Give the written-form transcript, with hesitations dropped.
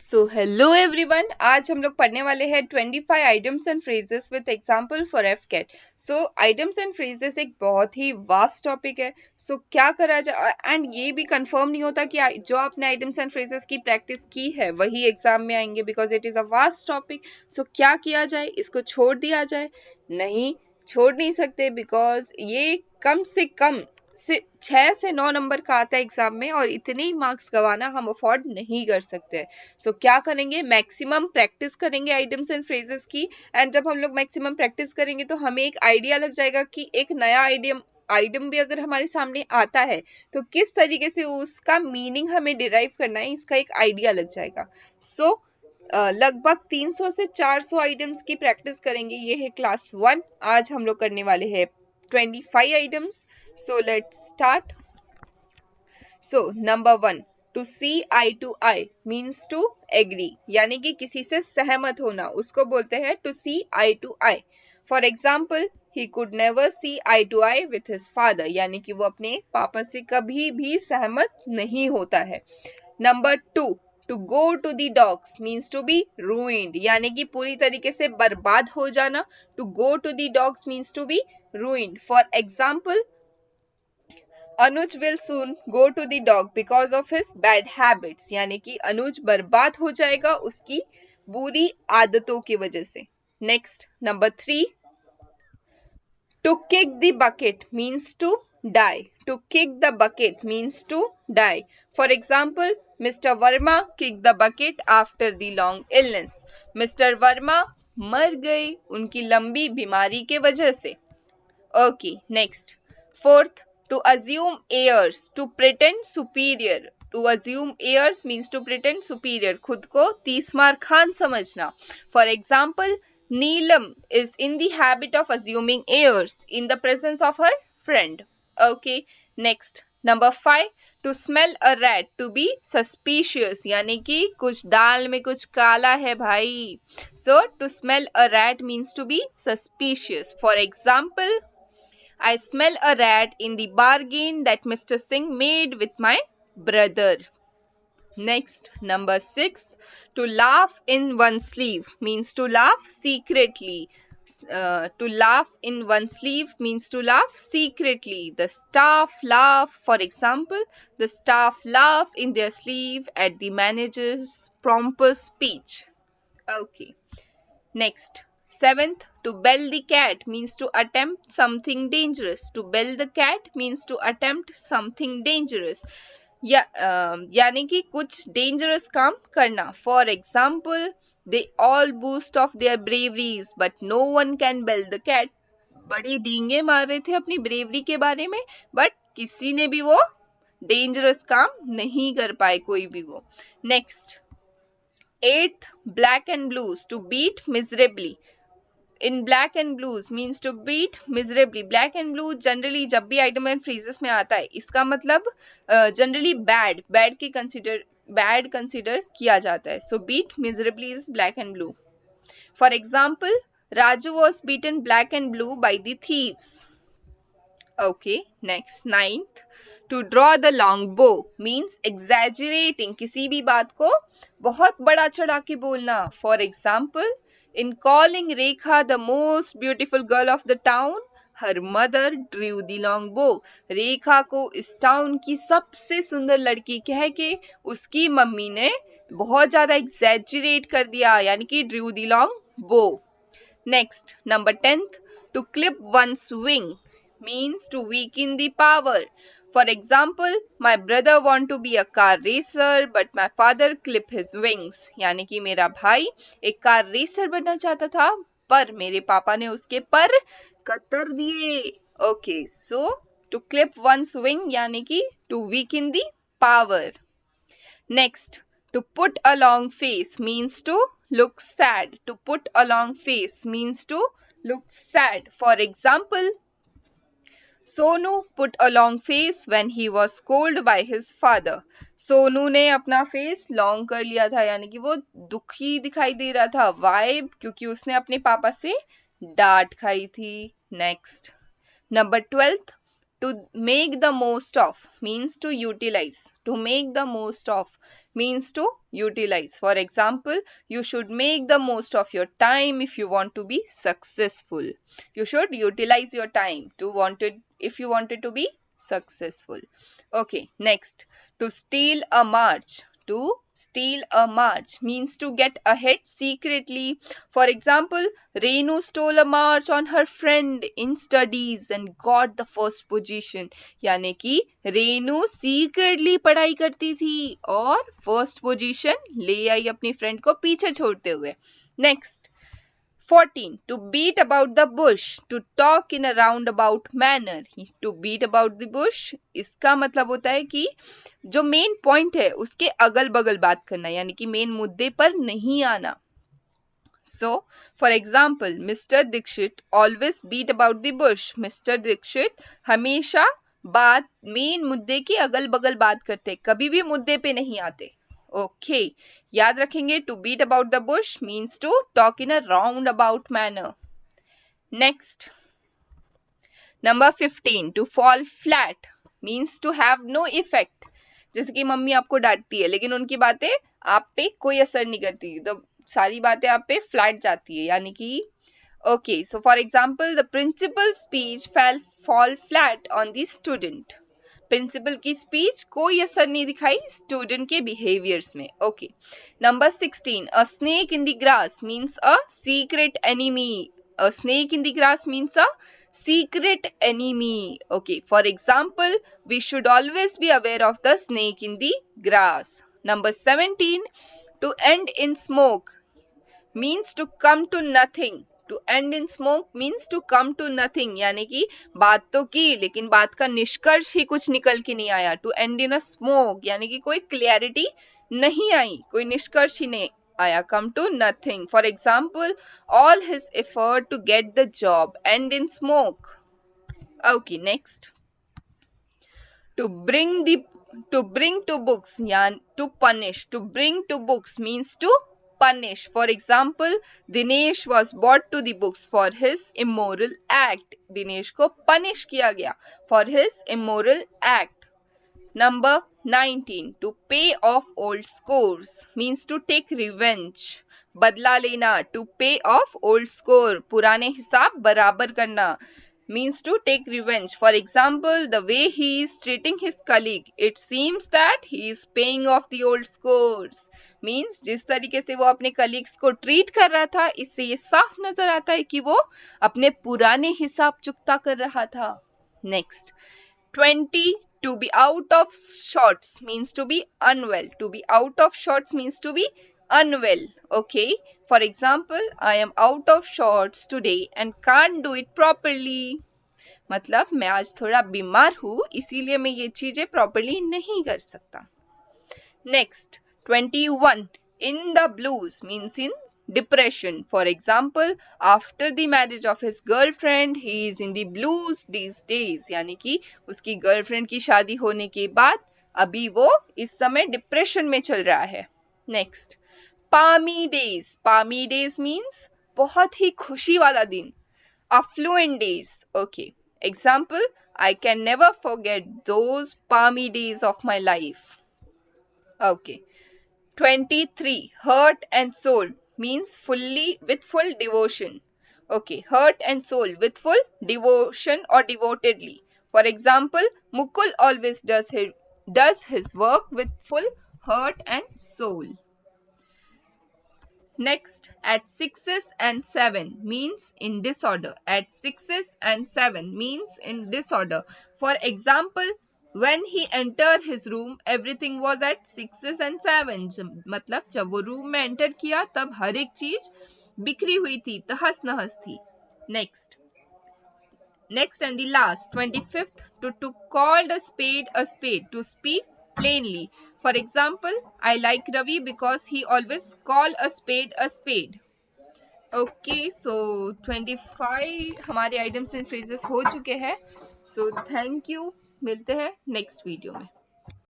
So hello everyone, आज हम लोग पढ़ने वाले हैं 25 idioms and phrases with example for effect. So idioms and phrases एक बहुत ही वास्ट टॉपिक है। सो क्या करा जाए, एंड ये भी कंफर्म नहीं होता कि जो आपने आइटम्स एंड फ्रेजेस की प्रैक्टिस की है वही एग्जाम में आएंगे, because it is a vast topic. So क्या किया जाए, इसको छोड़ दिया जाए? नहीं, छोड़ नहीं सकते, बिकॉज ये कम से कम 6 से 9 नंबर का आता है एग्जाम में, और इतने ही मार्क्स गंवाना हम अफोर्ड नहीं कर सकते। सो क्या करेंगे, मैक्सिमम प्रैक्टिस करेंगे आइटम्स एंड फ्रेजेस की। एंड जब हम लोग मैक्सिमम प्रैक्टिस करेंगे तो हमें एक आइडिया लग जाएगा कि एक नया आइटम भी अगर हमारे सामने आता है तो किस तरीके से उसका मीनिंग हमें डिराइव करना है, इसका एक आइडिया लग जाएगा। सो लगभग 300 से 400 आइटम्स की प्रैक्टिस करेंगे। ये है क्लास 1। आज हम लोग करने वाले हैं 25 items. So let's start. So number 1, to see eye to eye means to agree, यानी कि किसी से सहमत होना, उसको बोलते हैं to see eye to eye. For example, he could never see eye to eye with his father, यानी कि वो अपने पापा से कभी भी सहमत नहीं होता है। Number 2, to go to the dogs means to be ruined, यानी कि पूरी तरीके से बर्बाद हो जाना। To go to the dogs means to be ruined. For example, Anuj will soon go to the dog because of his bad habits, यानी कि अनुज बर्बाद हो जाएगा उसकी बुरी आदतों की वजह से। Next, number 3, to kick the bucket means to die. To kick the bucket means to die. For example, mister Verma kick the bucket after the long illness. Mister Verma मर गए उनकी लंबी बीमारी के वजह से। Okay, next. Fourth, to assume airs, to pretend superior. To assume airs means to pretend superior. खुद को तीसमार खान समझना. For example, Neelam is in the habit of assuming airs in the presence of her friend. Okay, next. Number 5, to smell a rat, to be suspicious, यानी कि कुछ दाल में कुछ काला है भाई. So, to smell a rat means to be suspicious. For example, I smell a rat in the bargain that Mr. Singh made with my brother. Next, number 6, to laugh in one's sleeve means to laugh secretly. To laugh in one's sleeve means to laugh secretly. The staff laugh, for example, the staff laugh in their sleeve at the manager's pompous speech. Okay. Next, 7th, to bell the cat means to attempt something dangerous. To bell the cat means to attempt something dangerous. यानी कि कुछ dangerous काम करना. For example, they all boast of their braveries but no one can bell the cat. बड़ी डींगे मार रहे थे अपनी ब्रेवरी के बारे में, बट किसी ने भी वो डेंजरस काम नहीं कर पाए, कोई भी वो. Next, 8th, black and blues, to beat miserably. In black and blues means to beat miserably. Black and blue generally जब भी item and phrases में आता है, इसका मतलब generally bad consider किया जाता है. So beat miserably is black and blue. For example, Raju was beaten black and blue by the thieves. Okay, next, 9th, to draw the long bow means exaggerating, किसी भी बात को बहुत बड़ा चढ़ा के बोलना. For example, in calling Rekha the most beautiful girl of the town, her mother drew the long bow. रेखा को इस टाउन की सबसे सुंदर लड़की कह के उसकी मम्मी ने बहुत ज्यादा exaggerate कर दिया, यानी कि drew the long bow. Next, number 10th, to clip one's wing means to weaken the power. For example, my brother want to be a car racer but my father clip his wings. यानी कि मेरा भाई एक car racer बनना चाहता था पर मेरे पापा ने उसके पर कतर दिए. Okay, so to clip one's wing यानी कि to weaken the power. Next, to put a long face means to look sad. To put a long face means to look sad. For example, Sonu put a long face when he was scolded by his father. Sonu ने अपना face long कर लिया था, यानी कि वो दुखी दिखाई दे रहा था. वाई? क्योंकि उसने अपने पापा से डांट खाई थी. Next, number 12th, to make the most of means to utilize. To make the most of means to utilize. For example, you should make the most of your time if you want to be successful. You should utilize your time if you wanted to be successful. Okay, next, to steal a march. To steal a march means to get ahead secretly. For example, Renu stole a march on her friend in studies and got the first position. यानी कि Renu secretly पढ़ाई करती थी और first position ले आई अपनी friend को पीछे छोड़ते हुए. Next, 14. To beat about the bush. To talk in a roundabout manner. To beat about the bush इसका मतलब होता है कि जो मेन पॉइंट है उसके अगल बगल बात करना, यानी कि मेन मुद्दे पर नहीं आना. So, for example, Mr. Dixit always beat about the bush. Mr. Dixit हमेशा बात मेन मुद्दे के अगल बगल बात करते, कभी भी मुद्दे पे नहीं आते. ओके, याद रखेंगे. To beat about the bush means to talk in a round about manner. Next, number 15. To fall flat means to have no effect. जैसे कि मम्मी आपको डांटती है लेकिन उनकी बातें आप पे कोई असर नहीं करती, तो सारी बातें आप पे फ्लैट जाती है, यानी कि okay. So for example, the principal speech fall flat on the student. Principal की स्पीच कोई असर नहीं दिखाई स्टूडेंट के बिहेवियर्स में. Okay, number 16. A snake in the grass means a secret enemy. A snake in the grass means a secret enemy. Okay, for example, we should always be aware of the snake in the grass. Number 17. To end in smoke means to come to nothing. To end in smoke means to come to nothing, यानी कि बात तो की लेकिन बात का निष्कर्ष ही कुछ निकल के नहीं आया. To end in a smoke यानी कि कोई क्लियरिटी नहीं आई, कोई निष्कर्ष ही नहीं आया. Come to nothing. For example, all his effort to get the job end in smoke. Okay, next. To bring to books, यानी to punish. To bring to books means to punish. For example, Dinesh was brought to the books for his immoral act. Dinesh को punish किया गया for his immoral act. Number 19. To pay off old scores means to take revenge. बदला लेना. To pay off old score पुराने हिसाब बराबर करना means to take revenge. For example, the way he is treating his colleague, it seems that he is paying off the old scores. Means जिस तरीके से वो अपने colleagues को treat कर रहा था, इससे ये साफ नजर आता है कि वो अपने पुराने हिसाब चुकता कर रहा था. Next, 20. To be out of sorts means to be unwell. To be out of sorts means to be unwell. Okay. For example, I am out of sorts today and can't do it properly. मतलब मैं आज थोड़ा बीमार हूँ इसीलिए मैं ये चीजें प्रॉपरली नहीं कर सकता. Next, 21. In the blues means in depression. For example, after the marriage of his girlfriend, he is in the blues these days. यानी कि उसकी गर्लफ्रेंड की शादी होने के बाद अभी वो इस समय डिप्रेशन में चल रहा है. Next, palmy days. Palmy days means बहुत ही खुशी वाला दिन. Affluent days. Okay. Example, I can never forget those palmy days of my life. Okay. 23. Heart and soul means fully with full devotion. Okay. Heart and soul with full devotion or devotedly. For example, Mukul always does his work with full heart and soul. Next, at 6s and 7 means in disorder. At 6s and 7 means in disorder. For example, when he entered his room, everything was at 6s and 7s. मतलब जब वो room में enter किया तब हर एक चीज बिखरी हुई थी, तहस नहस थी. Next and the last, 25th, to call a spade, to speak plainly. For example, I like Ravi because he always call a spade a spade. Okay, so 25 हमारे items and phrases हो चुके हैं. So thank you. मिलते हैं next video में.